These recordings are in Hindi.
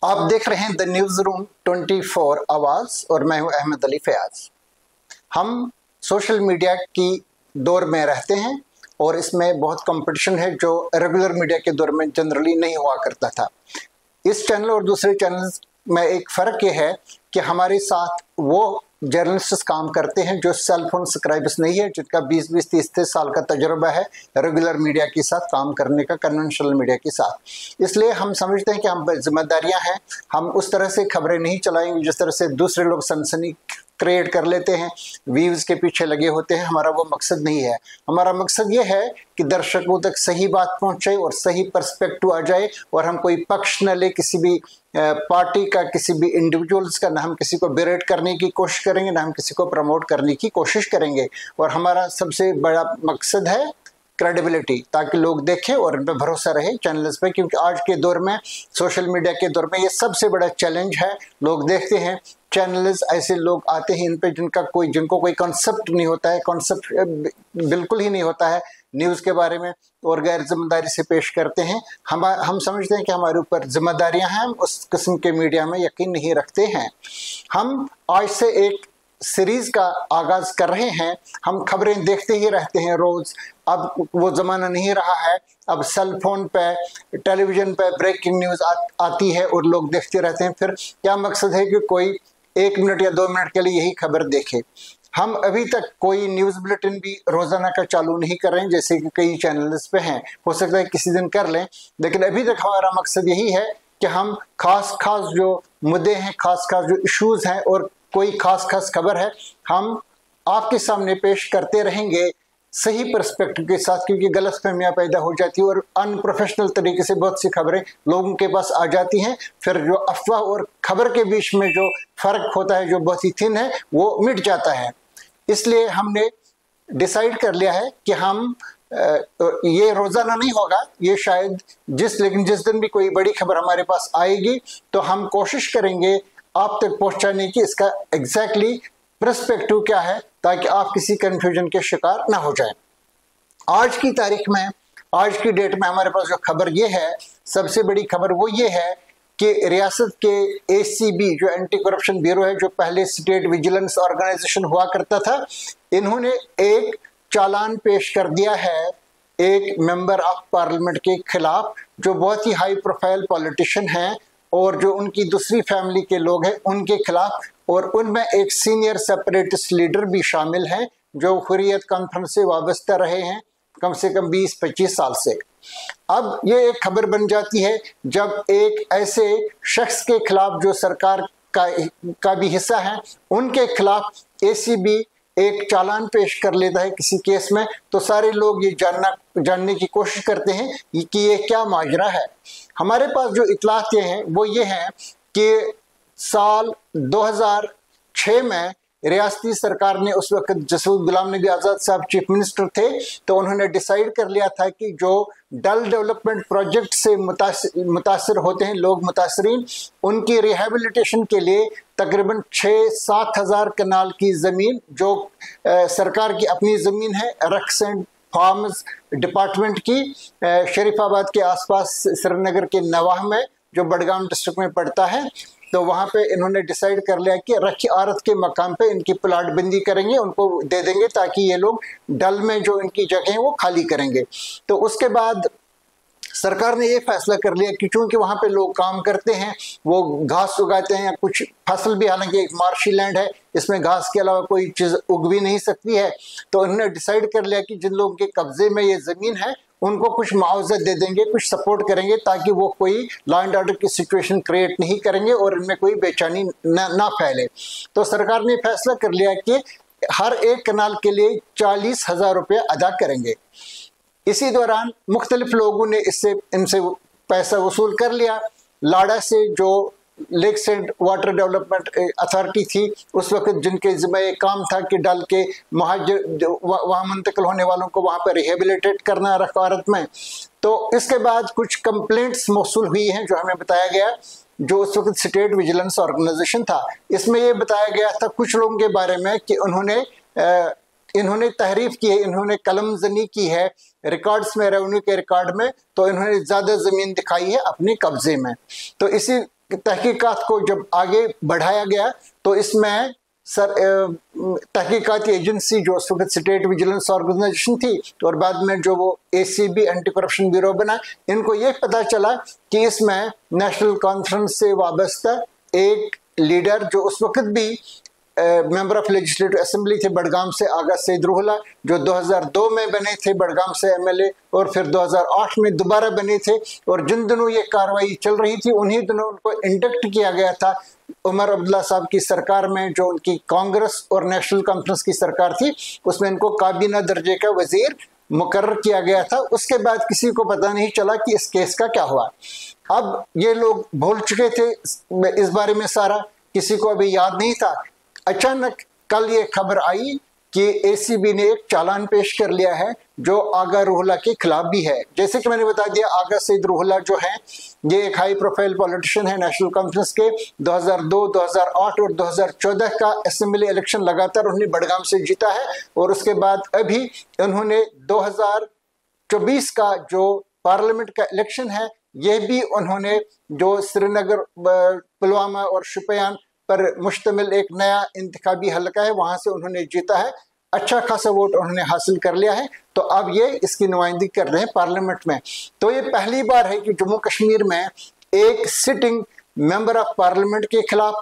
आप देख रहे हैं द न्यूज रूम 24 आवाज और मैं हूं अहमद अली फयाज। हम सोशल मीडिया की दौर में रहते हैं और इसमें बहुत कंपटीशन है जो रेगुलर मीडिया के दौर में जनरली नहीं हुआ करता था। इस चैनल और दूसरे चैनल में एक फ़र्क ये है कि हमारे साथ वो जर्नलिस्ट काम करते हैं जो सेल फोन सब्सक्राइबर्स नहीं है, जिनका 20-20, 30-30 साल का तजुर्बा है रेगुलर मीडिया के साथ काम करने का, कन्वेंशनल मीडिया के साथ। इसलिए हम समझते हैं कि हम जिम्मेदारियां हैं, हम उस तरह से खबरें नहीं चलाएंगे जिस तरह से दूसरे लोग सनसनी क्रिएट कर लेते हैं, व्यूज़ के पीछे लगे होते हैं। हमारा वो मकसद नहीं है। हमारा मकसद ये है कि दर्शकों तक सही बात पहुंचे और सही पर्सपेक्टिव आ जाए और हम कोई पक्ष न ले किसी भी पार्टी का, किसी भी इंडिविजुअल्स का। ना हम किसी को बेरेट करने की कोशिश करेंगे, ना हम किसी को प्रमोट करने की कोशिश करेंगे। और हमारा सबसे बड़ा मकसद है क्रेडिबिलिटी, ताकि लोग देखें और इन पर भरोसा रहे चैनल्स पे, क्योंकि आज के दौर में, सोशल मीडिया के दौर में, ये सबसे बड़ा चैलेंज है। लोग देखते हैं चैनल्स, ऐसे लोग आते हैं इन पे जिनको कोई कॉन्सेप्ट नहीं होता है, कॉन्सेप्ट बिल्कुल ही नहीं होता है न्यूज़ के बारे में, और गैर जिम्मेदारी से पेश करते हैं। हम समझते हैं कि हमारे ऊपर जिम्मेदारियां हैं, हम उस किस्म के मीडिया में यकीन नहीं रखते हैं। हम आज से एक सीरीज का आगाज कर रहे हैं। हम खबरें देखते ही रहते हैं रोज। अब वो जमाना नहीं रहा है। अब सेल फोन पे, टेलीविजन पे ब्रेकिंग न्यूज आती है और लोग देखते रहते हैं। फिर क्या मकसद है कि कोई 1 मिनट या 2 मिनट के लिए यही खबर देखे। हम अभी तक कोई न्यूज़ बुलेटिन भी रोजाना का चालू नहीं कर रहे हैं, जैसे कि कई चैनल्स पे हैं। हो सकता है किसी दिन कर लें, लेकिन अभी तक हमारा मकसद यही है कि हम खास जो मुद्दे हैं, खास जो इश्यूज हैं और कोई खास खबर है, हम आपके सामने पेश करते रहेंगे सही पर्सपेक्टिव के साथ, क्योंकि गलतफहमियां पैदा हो जाती है और अनप्रोफेशनल तरीके से बहुत सी खबरें लोगों के पास आ जाती हैं। फिर जो अफवाह और खबर के बीच में जो फर्क होता है, जो बहुत ही थिन है, वो मिट जाता है। इसलिए हमने डिसाइड कर लिया है कि हम ये रोजाना नहीं होगा, ये शायद लेकिन जिस दिन भी कोई बड़ी खबर हमारे पास आएगी तो हम कोशिश करेंगे आप तक पहुंचाने की, इसका एग्जैक्टली पर्सपेक्टिव क्या है, ताकि आप किसी कंफ्यूजन के शिकार ना हो जाएं। आज की तारीख में, आज की डेट में हमारे पास जो खबर ये है, सबसे बड़ी खबर वो ये है कि रियासत के ACB जो एंटी करप्शन ब्यूरो है, जो पहले स्टेट विजिलेंस ऑर्गेनाइजेशन हुआ करता था, इन्होंने एक चालान पेश कर दिया है एक मेंबर ऑफ पार्लियामेंट के खिलाफ, जो बहुत ही हाई प्रोफाइल पॉलिटिशियन हैं और जो उनकी दूसरी फैमिली के लोग हैं उनके खिलाफ। और उनमें एक सीनियर सेपरेटिस्ट लीडर भी शामिल हैं जो हुर्रियत कॉन्फ्रेंस से वाबस्ता रहे हैं कम से कम 20-25 साल से। अब ये एक खबर बन जाती है जब एक ऐसे शख्स के खिलाफ जो सरकार का भी हिस्सा है, उनके खिलाफ ACB एक चालान पेश कर लेता है किसी केस में, तो सारे लोग ये जानने की कोशिश करते हैं कि ये क्या माजरा है। हमारे पास जो इतलात हैं वो ये हैं कि साल 2006 में रियासती सरकार ने, उस वक्त जसूल गुलाम नबी आज़ाद साहब चीफ मिनिस्टर थे, तो उन्होंने डिसाइड कर लिया था कि जो डल डेवलपमेंट प्रोजेक्ट से मुतासिर होते हैं लोग, मुतासरीन, उनकी रिहेबिलिटेशन के लिए तकरीबन 6-7 हज़ार कनाल की ज़मीन, जो सरकार की अपनी ज़मीन है, रक्स एंड फार्म्स डिपार्टमेंट की, शरीफाबाद के आसपास श्रीनगर के नवाह में, जो बडगाम डिस्ट्रिक्ट में पड़ता है, तो वहाँ पे इन्होंने डिसाइड कर लिया कि रखी आरत के मकाम पे इनकी प्लाट बंदी करेंगे, उनको दे देंगे ताकि ये लोग डल में जो इनकी जगह है वो खाली करेंगे। तो उसके बाद सरकार ने ये फैसला कर लिया कि चूंकि वहाँ पे लोग काम करते हैं, वो घास उगाते हैं या कुछ फसल भी, हालांकि एक मार्शी लैंड है, इसमें घास के अलावा कोई चीज़ उग भी नहीं सकती है, तो उन्होंने डिसाइड कर लिया कि जिन लोगों के कब्जे में ये ज़मीन है उनको कुछ मुआवजा दे देंगे, कुछ सपोर्ट करेंगे, ताकि वो कोई लॉ एंड ऑर्डर की सिचुएशन क्रिएट नहीं करेंगे और इनमें कोई बेचैनी ना फैले। तो सरकार ने फैसला कर लिया कि हर एक कनाल के लिए 40,000 रुपये अदा करेंगे। इसी दौरान मुख्तलिफ लोगों ने इनसे पैसा वसूल कर लिया। लाड़ा से जो lakes and water development authority थी उस वक्त, जिनके जिम्मे एक काम था कि डल के महाजर वहाँ मुंतकिल होने वालों को वहाँ पर रिहेबिलिटेट करना रखवारत में, तो इसके बाद कुछ कंप्लेंट्स मौसूल हुई हैं जो हमें बताया गया, जो उस वक्त स्टेट विजिलेंस ऑर्गेनाइजेशन था। इसमें ये बताया गया था कुछ लोगों के बारे में कि इन्होंने तहरीफ की है, इन्होंने कलमजनी की है रिकॉर्ड्स में, रेवेन्यू के रिकॉर्ड में, तो इन्होंने ज़्यादा ज़मीन दिखाई है अपने कब्जे में। तो इसी तहकीकात को जब आगे बढ़ाया गया तो इसमें तहकीकाती एजेंसी जो उस वक्त स्टेट विजिलेंस ऑर्गेनाइजेशन थी और बाद में जो वो ACB एंटी करप्शन ब्यूरो बना, इनको ये पता चला कि इसमें नेशनल कॉन्फ्रेंस से वाबस्ता एक लीडर जो उस वक्त भी मेंबर ऑफ लेजिस्लेटिव असेंबली थे बडगाम से, आगा सईद रूहुल्लाह, जो 2002 में बने थे बडगाम से MLA और फिर 2008 में दोबारा बने थे, और जिन दिनों ये कार्रवाई चल रही थी उन्हीं दिनों उनको इंडक्ट किया गया था उमर अब्दुल्ला साहब की सरकार में, जो उनकी कांग्रेस और नेशनल कॉन्फ्रेंस की सरकार थी, उसमें इनको काबीना दर्जे का वजीर मुकर्रर किया गया था। उसके बाद किसी को पता नहीं चला कि इस केस का क्या हुआ। अब ये लोग भूल चुके थे इस बारे में, सारा किसी को अभी याद नहीं था। अचानक कल ये खबर आई कि ACB ने एक चालान पेश कर लिया है जो आगा रूहुल्लाह के खिलाफ भी है। जैसे कि मैंने बता दिया, आगा सईद रूहुल्लाह जो है ये एक हाई प्रोफाइल पॉलिटिशियन है नेशनल कॉन्फ्रेंस के। 2002, 2008 और 2014 का असेंबली इलेक्शन लगातार उन्होंने बडगाम से जीता है, और उसके बाद अभी उन्होंने 2024 का जो पार्लियामेंट का इलेक्शन है यह भी उन्होंने, जो श्रीनगर, पुलवामा और शुपियान पर मुश्तमिल एक नया इंतखाबी हलका है, वहां से उन्होंने जीता है, अच्छा खासा वोट उन्होंने हासिल कर लिया है। तो अब ये इसकी नुमाइंदगी कर रहे हैं पार्लियामेंट में। तो ये पहली बार है कि जम्मू कश्मीर में एक सिटिंग मेंबर ऑफ पार्लियामेंट के खिलाफ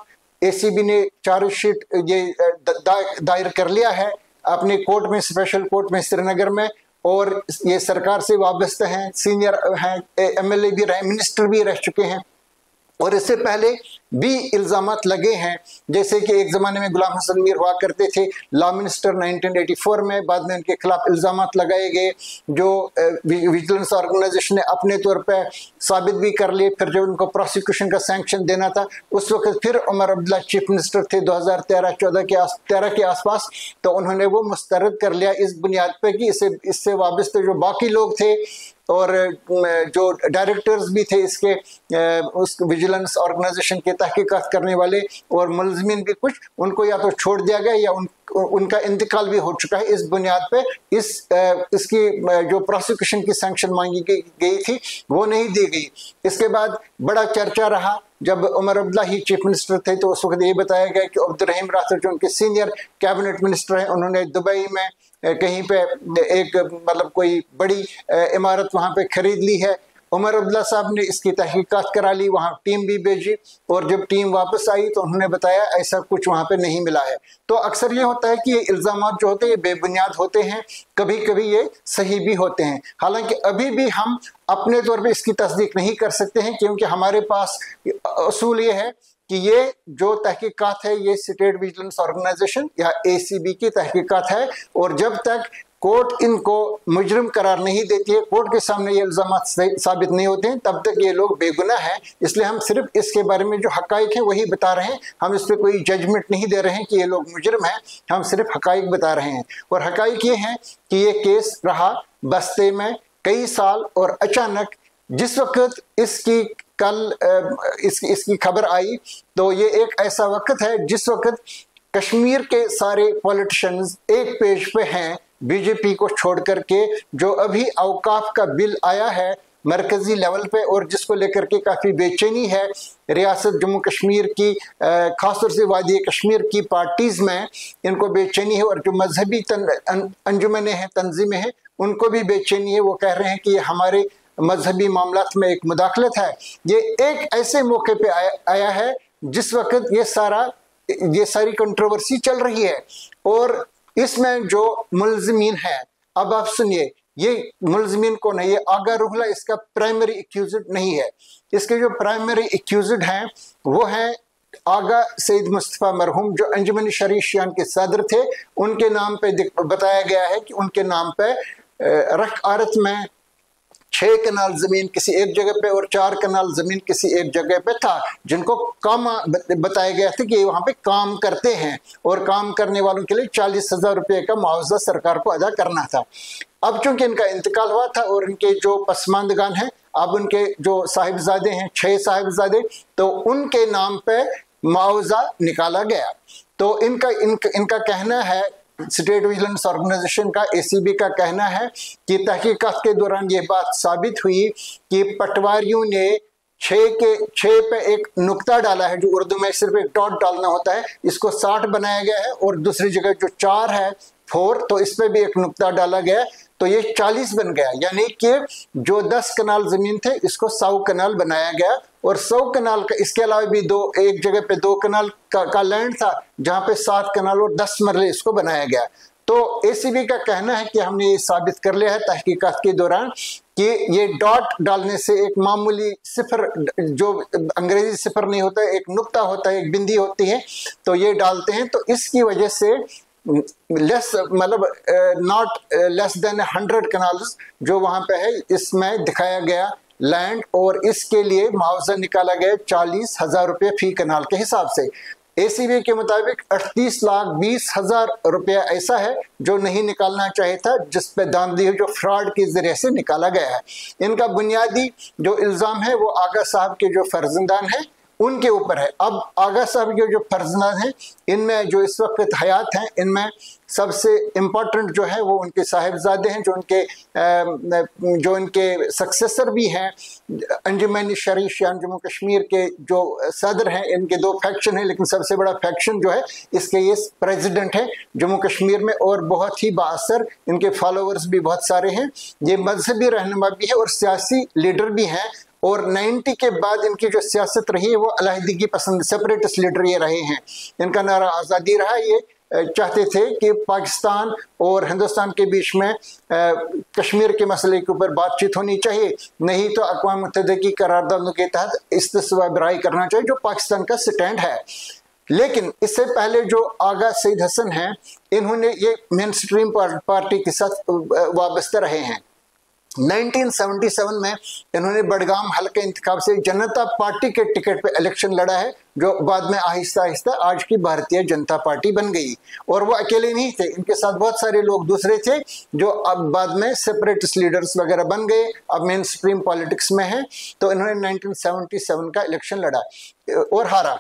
ACB ने चार्जशीट ये दायर कर लिया है अपने कोर्ट में, स्पेशल कोर्ट में श्रीनगर में, और ये सरकार से वाबस्ते हैं, सीनियर हैं, MLA भी रहे, मिनिस्टर भी रह चुके हैं, और इससे पहले भी इल्जामात लगे हैं। जैसे कि एक ज़माने में गुलाम हसन मीर हुआ करते थे लॉ मिनिस्टर 1984 में, बाद में उनके खिलाफ इल्जामात लगाए गए जो विजिलेंस ऑर्गेनाइजेशन ने अपने तौर पे साबित भी कर लिए। फिर जब उनको प्रोसिक्यूशन का सैंक्शन देना था उस वक्त फिर उमर अब्दुल्ला चीफ मिनिस्टर थे 2013 के आसपास, तो उन्होंने वो मुस्तरद कर लिया इस बुनियाद पर कि इससे वाबस्ते जो बाकी लोग थे और जो डायरेक्टर्स भी थे इसके, उस विजिलेंस ऑर्गेनाइजेशन के तहकीकात करने वाले और मुलज़िमीन भी कुछ, उनको या तो छोड़ दिया गया या उनका इंतकाल भी हो चुका है। इस बुनियाद पे इसकी जो प्रोसिक्यूशन की सैंक्शन मांगी गई थी वो नहीं दी गई। इसके बाद बड़ा चर्चा रहा जब उमर अब्दुल्ला ही चीफ मिनिस्टर थे, तो उस वक्त ये बताया गया कि अब्दुर्रहीम राथोर जो उनके सीनियर कैबिनेट मिनिस्टर हैं, उन्होंने दुबई में कहीं पे एक मतलब कोई बड़ी इमारत वहाँ पे खरीद ली है। उमर अब्दुल्ला साहब ने इसकी तहकीकात करा ली, वहाँ टीम भी भेजी, और जब टीम वापस आई तो उन्होंने बताया ऐसा कुछ वहाँ पे नहीं मिला है। तो अक्सर ये होता है कि ये इल्ज़ामात जो होते हैं ये बेबुनियाद होते हैं, कभी कभी ये सही भी होते हैं। हालांकि अभी भी हम अपने तौर पे इसकी तस्दीक नहीं कर सकते हैं, क्योंकि हमारे पास असूल ये है कि ये जो तहकीकात है ये स्टेट विजिलेंस ऑर्गेनाइजेशन या ACB की तहकीकात है, और जब तक कोर्ट इनको मुजरिम करार नहीं देती है, कोर्ट के सामने ये इल्ज़ामात साबित नहीं होते हैं, तब तक ये लोग बेगुनाह हैं। इसलिए हम सिर्फ इसके बारे में जो हकाइक हैं वही बता रहे हैं, हम इस पर कोई जजमेंट नहीं दे रहे हैं कि ये लोग मुजरिम हैं, हम सिर्फ हकाइक बता रहे हैं। और हकाइक ये हैं कि ये केस रहा बस्ते में कई साल, और अचानक जिस वक्त इसकी खबर आई तो ये एक ऐसा वक्त है जिस वक्त कश्मीर के सारे पॉलिटिशियंस एक पेज पे हैं बीजेपी को छोड़ करके। जो अभी औकाफ का बिल आया है मरकजी लेवल पे और जिसको लेकर के काफ़ी बेचैनी है रियासत जम्मू कश्मीर की, खासतौर से वादी कश्मीर की पार्टीज़ में इनको बेचैनी है, और जो मजहबी अंजुमनें हैं, तंजीमें हैं, उनको भी बेचैनी है। वो कह रहे हैं कि ये हमारे मजहबी मामलात में एक मुदाखलत है। ये एक ऐसे मौके पे आया है जिस वक्त ये सारी कंट्रोवर्सी चल रही है, और इसमें जो मुलज़िमीन है, अब आप सुनिए, ये मुलज़िमीन कौन है? ये आगा रूहुल्लाह इसका प्राइमरी एक्यूज्ड नहीं है। इसके जो प्राइमरी एक्यूज्ड हैं वो हैं आगा सईद मुस्तफ़ा मरहूम, जो अंजुमन शरीशियान के सदर थे। उनके नाम पे बताया गया है कि उनके नाम पे रख आरत में 6 कनाल जमीन किसी एक जगह पे और 4 कनाल जमीन किसी एक जगह पे था, जिनको काम बताया गया था कि वहां पे काम करते हैं, और काम करने वालों के लिए 40,000 रुपये का मुआवजा सरकार को अदा करना था। अब चूंकि इनका इंतकाल हुआ था और इनके जो पसमानदगान हैं, अब उनके जो साहिबजादे हैं 6 साहिबजादे, तो उनके नाम पे मुआवजा निकाला गया। तो इनका कहना है, स्टेट विजिलेंस ऑर्गेनाइजेशन का, ACB का कहना है कि तहकीकात के दौरान ये बात साबित हुई कि पटवारियों ने छः पे एक नुक्ता डाला है, जो उर्दू में सिर्फ एक डॉट डालना होता है, इसको 60 बनाया गया है। और दूसरी जगह जो 4 है 4, तो इस पे भी एक नुक्ता डाला गया, तो ये 40 बन गया। यानी कि जो 10 कनाल जमीन थे इसको 100 कनाल बनाया गया। और 100 कनाल का, इसके अलावा भी एक जगह पे 2 कनाल का लैंड था जहां पे 7 कनाल और 10 मरले इसको बनाया गया। तो एसीबी का कहना है कि हमने ये साबित कर लिया है तहकीकात के दौरान कि ये डॉट डालने से, एक मामूली सिफर, जो अंग्रेजी सिफर नहीं होता, एक नुक्ता होता है, एक बिंदी होती है, तो ये डालते हैं, तो इसकी वजह से लेस, मतलब नॉट लेस देन 100 कनाल्स जो वहां पे है, इसमें दिखाया गया लैंड, और इसके लिए मुआवजा निकाला गया 40,000 रुपये फी कनाल के हिसाब से। एसीबी के मुताबिक 38,20,000 रुपया ऐसा है जो नहीं निकालना चाहिए था, जिस पे दामदी जो फ्रॉड के जरिए से निकाला गया है। इनका बुनियादी जो इल्जाम है वो आगा साहब के जो फर्जंदान है उनके ऊपर है। अब आगा साहब के जो फर्जंदान हैं, इनमें जो इस वक्त हयात हैं, इनमें सबसे इम्पोर्टेंट जो है वो उनके साहिबजादे हैं, जो इनके सक्सेसर भी हैं। अंजुमन शरीशियान जम्मू कश्मीर के जो सदर हैं, इनके 2 फैक्शन हैं, लेकिन सबसे बड़ा फैक्शन जो है इसके ये प्रेसिडेंट है जम्मू कश्मीर में, और बहुत ही बाअसर, इनके फॉलोअर्स भी बहुत सारे हैं। ये मजहबी रहनुमा भी है और सियासी लीडर भी हैं। और 90 के बाद इनकी जो सियासत रही है वो अलहदगी पसंद, सेपरेटिस्ट लीडर ये रहे हैं। इनका नारा आज़ादी रहा। ये चाहते थे कि पाकिस्तान और हिंदुस्तान के बीच में कश्मीर के मसले के ऊपर बातचीत होनी चाहिए, नहीं तो अक़वाम मुत्तहिदा की करारदादों के तहत इस्तिस्वा बराई करना चाहिए, जो पाकिस्तान का स्टैंड है। लेकिन इससे पहले जो आगा सईद हसन हैं, इन्होंने ये मेन स्ट्रीम पार्टी के साथ वाबस्ता रहे हैं। 1977 में इन्होंने बडगाम हल्के इंतखाब से जनता पार्टी के टिकट पे इलेक्शन लड़ा है, जो बाद में आहिस्ता आहिस्ता आज की भारतीय जनता पार्टी बन गई। और वो अकेले नहीं थे, इनके साथ बहुत सारे लोग दूसरे थे जो अब बाद में सेपरेटिस्ट लीडर्स वगैरह बन गए, अब मेन स्ट्रीम पॉलिटिक्स में हैं। तो इन्होंने 1977 का इलेक्शन लड़ा और हारा।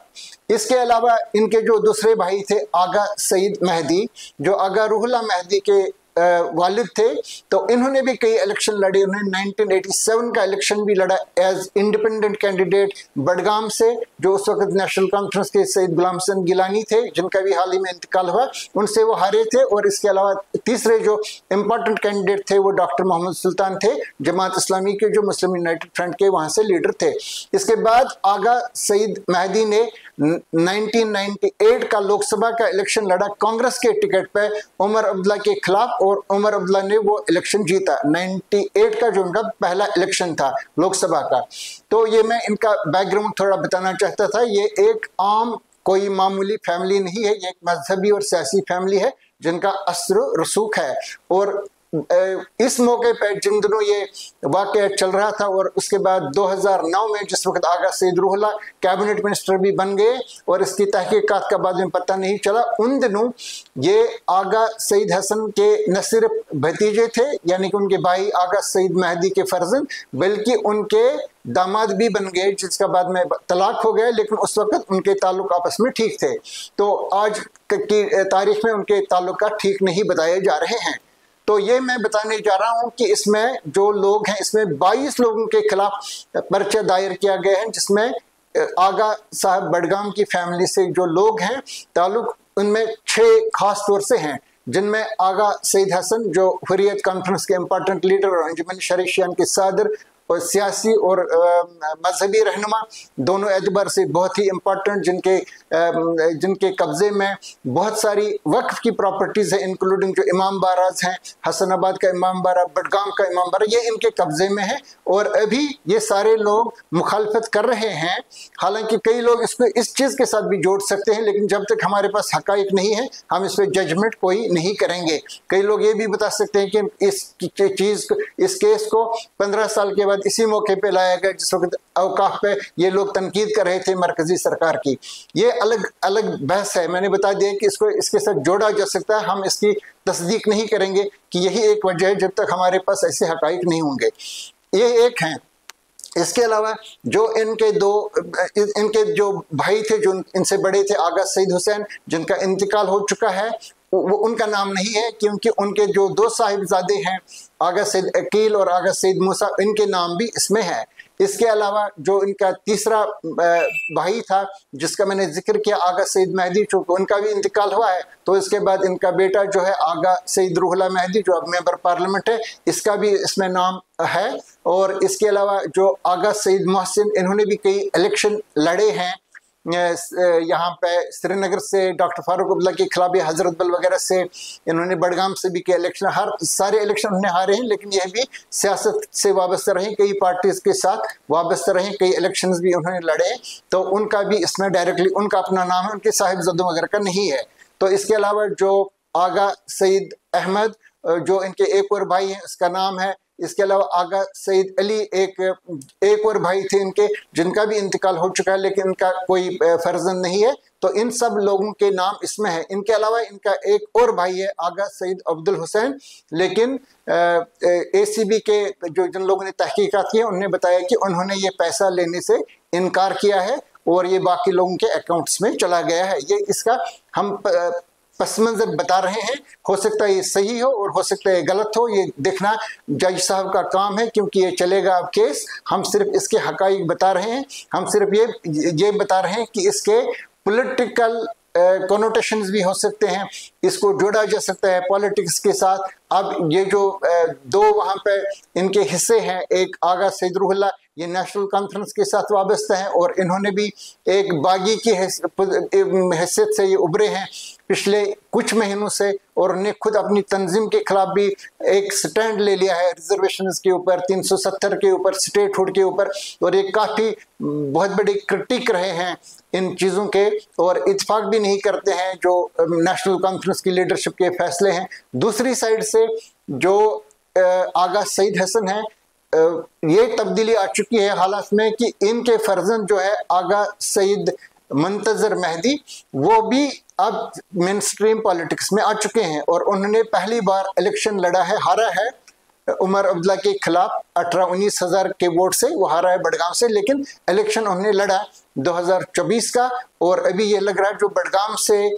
इसके अलावा इनके जो दूसरे भाई थे आगा सईद मेहदी, जो आगा रूहुल्लाह मेहदी के वालिद थे, तो इन्होंने भी कई इलेक्शन लड़े। उन्होंने 1987 का इलेक्शन भी लड़ा एज इंडिपेंडेंट कैंडिडेट बडगाम से, जो उस वक्त नेशनल कॉन्फ्रेंस के सईद गुलाम हसन गिलानी थे, जिनका भी हाल ही में इंतकाल हुआ, उनसे वो हारे थे। और इसके अलावा तीसरे जो इम्पोर्टेंट कैंडिडेट थे वो डॉक्टर मोहम्मद सुल्तान थे, जमात इस्लामी के जो मुस्लिम यूनाइटेड फ्रंट के वहां से लीडर थे। इसके बाद आगा सईद मेहदी ने 1998 का लोकसभा का इलेक्शन लड़ा कांग्रेस के टिकट पे उमर अब्दुल्ला के खिलाफ, और उमर अब्दुल्ला ने वो इलेक्शन जीता। 98 का जो उनका पहला इलेक्शन था लोकसभा का। तो ये मैं इनका बैकग्राउंड थोड़ा बताना चाहता था। ये एक आम कोई मामूली फैमिली नहीं है, ये एक मजहबी और सियासी फैमिली है जिनका असर रसूख है। और इस मौके पर जिन दिनों ये वाक़या चल रहा था, और उसके बाद 2009 में जिस वक्त आगा सईद रूहुल्लाह कैबिनेट मिनिस्टर भी बन गए और इसकी तहकीकात का बाद में पता नहीं चला, उन दिनों ये आगा सईद हसन के न सिर्फ भतीजे थे, यानी कि उनके भाई आगा सईद मेहदी के फर्जंद, बल्कि उनके दामाद भी बन गए, जिसका बाद में तलाक हो गया, लेकिन उस वक्त उनके ताल्लुक आपस में ठीक थे। तो आज की तारीख में उनके ताल्लुकात ठीक नहीं बताए जा रहे हैं। तो ये मैं बताने जा रहा हूं कि इसमें जो लोग हैं, इसमें 22 लोगों के खिलाफ पर्चा दायर किया गया है, जिसमें आगा साहब बडगाम की फैमिली से जो लोग हैं ताल्लुक, उनमें 6 खास तौर से हैं, जिनमें आगा सईद हसन जो हुर्रियत कॉन्फ्रेंस के इम्पोर्टेंट लीडर और अंजुमन शरीशियान के सदर और सियासी और मजहबी रहनुमा दोनों एतबार से बहुत ही इम्पोर्टेंट, जिनके कब्जे में बहुत सारी वक्फ की प्रॉपर्टीज़ हैं, इंक्लूडिंग जो इमाम बाराज हैं, हसनाबाद का इमाम बारा, बडगाम का इमाम बारा, ये इनके कब्जे में है। और अभी ये सारे लोग मुखालफत कर रहे हैं। हालांकि कई लोग इसको इस चीज़ के साथ भी जोड़ सकते हैं, लेकिन जब तक हमारे पास हकाइक नहीं है हम इस पर जजमेंट कोई नहीं करेंगे। कई लोग ये भी बता सकते हैं कि इस केस को 15 साल के बाद इसी मौके पे लाया गया जिस वक्त अवकाफ पे ये लोग तनकीद कर रहे थे मरकजी सरकार की। ये अलग अलग बहस है। मैंने बता दिया कि इसको इसके साथ जोड़ा जा सकता है, हम इसकी तस्दीक नहीं करेंगे कि यही एक वजह है जब तक हमारे पास ऐसे हकाइक नहीं होंगे। ये एक हैं। इसके अलावा जो इनके जो भाई थे, जो इनसे बड़े थे, आगा सईद हुसैन, जिनका इंतकाल हो चुका है, वो उनका नाम नहीं है, क्योंकि उनके जो 2 साहिबजादे हैं, आगा सईद अकील और आगा सईद मूसा, इनके नाम भी इसमें है। इसके अलावा जो इनका तीसरा भाई था जिसका मैंने जिक्र किया, आगा सईद मेहदी, चूंकि उनका भी इंतकाल हुआ है, तो इसके बाद इनका बेटा जो है आगा सईद रूहुल्लाह मेहदी, जो अब मेंबर पार्लियामेंट है, इसका भी इसमें नाम है। और इसके अलावा जो आगा सईद मोहसिन, इन्होंने भी कई इलेक्शन लड़े हैं यहाँ पे श्रीनगर से, डॉक्टर फारूक अब्दुल्ला के खिलाफ, हजरत बल वगैरह से, इन्होंने बडगाम से भी किया इलेक्शन, हर सारे इलेक्शन उन्हें हारे हैं, लेकिन यह भी सियासत से वाबस्ता रहे, कई पार्टीज के साथ वाबस्ता रहे, कई इलेक्शंस भी उन्होंने लड़े, तो उनका भी इसमें डायरेक्टली उनका अपना नाम है, उनके साहिबजादों वगैरह का नहीं है। तो इसके अलावा जो आगा सईद अहमद, जो इनके एक और भाई हैं, उसका नाम है। इसके अलावा आगा सईद अली, एक और भाई थे इनके जिनका भी इंतकाल हो चुका है, लेकिन इनका कोई फर्जंद नहीं है, तो इन सब लोगों के नाम इसमें है। इनके अलावा इनका एक और भाई है आगा सईद अब्दुल हुसैन, लेकिन ACB के जो जिन लोगों ने तहकीकात की उन्होंने बताया कि उन्होंने ये पैसा लेने से इनकार किया है और ये बाकी लोगों के अकाउंट्स में चला गया है। ये इसका हम पस मंजर बता रहे हैं, हो सकता है ये सही हो और हो सकता है ये गलत हो, ये देखना जज साहब का काम है, क्योंकि ये चलेगा अब केस। हम सिर्फ इसके हकाइक बता रहे हैं, हम सिर्फ ये बता रहे हैं कि इसके पॉलिटिकल कॉनोटेशंस भी हो सकते हैं, इसको जोड़ा जा सकता है पॉलिटिक्स के साथ। अब ये जो दो वहाँ पे इनके हिस्से हैं, एक आगा सईद रूहुल्लाह, ये नेशनल कॉन्फ्रेंस के साथ वाबस्ता है और इन्होंने भी एक बागी की हैसियत से ये उभरे हैं पिछले कुछ महीनों से, और उन्हें खुद अपनी तंजीम के खिलाफ भी एक स्टैंड ले लिया है रिजर्वेशंस के ऊपर, 370 के ऊपर, स्टेटहुड के ऊपर, और ये काफ़ी बहुत बड़ी क्रिटिक रहे हैं इन चीज़ों के, और इत्फाक भी नहीं करते हैं जो नेशनल कॉन्फ्रेंस की लीडरशिप के फैसले हैं। दूसरी साइड से जो आगा सईद हसन है, ये तब्दीली आ चुकी है हालात में कि इनके फर्जंद जो है आगा सईद मुंतजर मेहदी, वो भी अब मेन स्ट्रीम पॉलिटिक्स में आ चुके हैं और उन्होंने पहली बार इलेक्शन लड़ा है, हारा है उमर अब्दुल्ला के खिलाफ 18-19 हज़ार के वोट से, वो हारा है बडगाम से, लेकिन इलेक्शन उन्होंने लड़ा 2024 का। और अभी ये लग रहा है जो बडगाम से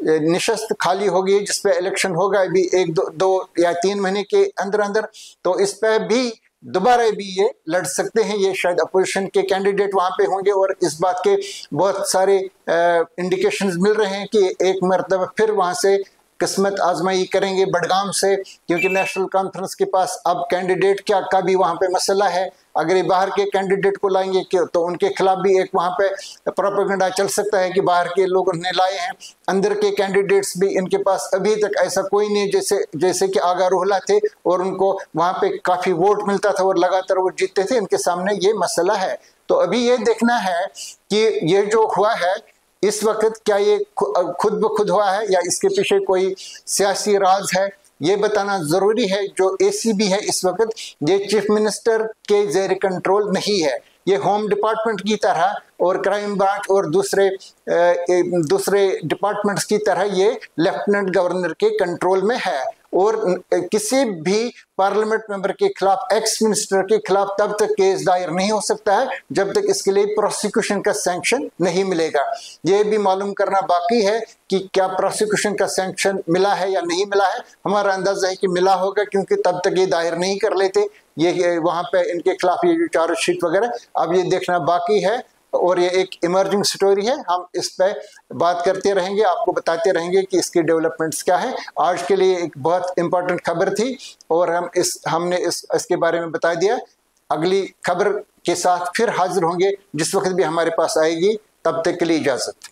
निशस्त खाली हो गई जिस पे इलेक्शन होगा अभी 1-2 या 3 महीने के अंदर अंदर, तो इस पे भी दोबारा भी ये लड़ सकते हैं। ये शायद अपोजिशन के कैंडिडेट वहाँ पे होंगे और इस बात के बहुत सारे इंडिकेशंस मिल रहे हैं कि एक मरतबा फिर वहाँ से किस्मत आजमाई करेंगे बडगाम से, क्योंकि नेशनल कॉन्फ्रेंस के पास अब कैंडिडेट क्या का भी वहाँ पे मसला है। अगर ये बाहर के कैंडिडेट को लाएंगे तो उनके खिलाफ भी एक वहाँ पे प्रोपेगेंडा चल सकता है कि बाहर के लोग उन्हें लाए हैं। अंदर के कैंडिडेट्स भी इनके पास अभी तक ऐसा कोई नहीं, जैसे कि आगा रूहुल्लाह थे और उनको वहाँ पे काफ़ी वोट मिलता था और लगातार वो जीतते थे, इनके सामने ये मसला है। तो अभी ये देखना है कि ये जो हुआ है इस वक्त क्या ये खुद ब खुद हुआ है या इसके पीछे कोई सियासी राज है, ये बताना ज़रूरी है। जो ACB है इस वक्त ये चीफ मिनिस्टर के ज़ेर कंट्रोल नहीं है, ये होम डिपार्टमेंट की तरह और क्राइम ब्रांच और दूसरे डिपार्टमेंट्स की तरह ये लेफ्टिनेंट गवर्नर के कंट्रोल में है। और किसी भी पार्लियामेंट मेंबर के खिलाफ, एक्स मिनिस्टर के खिलाफ तब तक केस दायर नहीं हो सकता है जब तक इसके लिए प्रोसिक्यूशन का सैंक्शन नहीं मिलेगा। ये भी मालूम करना बाकी है कि क्या प्रोसिक्यूशन का सैंक्शन मिला है या नहीं मिला है। हमारा अंदाजा है कि मिला होगा, क्योंकि तब तक ये दायर नहीं कर लेते ये वहाँ पे इनके खिलाफ ये जो चार्जशीट वगैरह। अब ये देखना बाकी है और ये एक इमर्जिंग स्टोरी है, हम इस पे बात करते रहेंगे, आपको बताते रहेंगे कि इसकी डेवलपमेंट्स क्या है। आज के लिए एक बहुत इंपॉर्टेंट खबर थी और हमने इसके बारे में बता दिया। अगली खबर के साथ फिर हाजिर होंगे जिस वक्त भी हमारे पास आएगी, तब तक के लिए इजाज़त।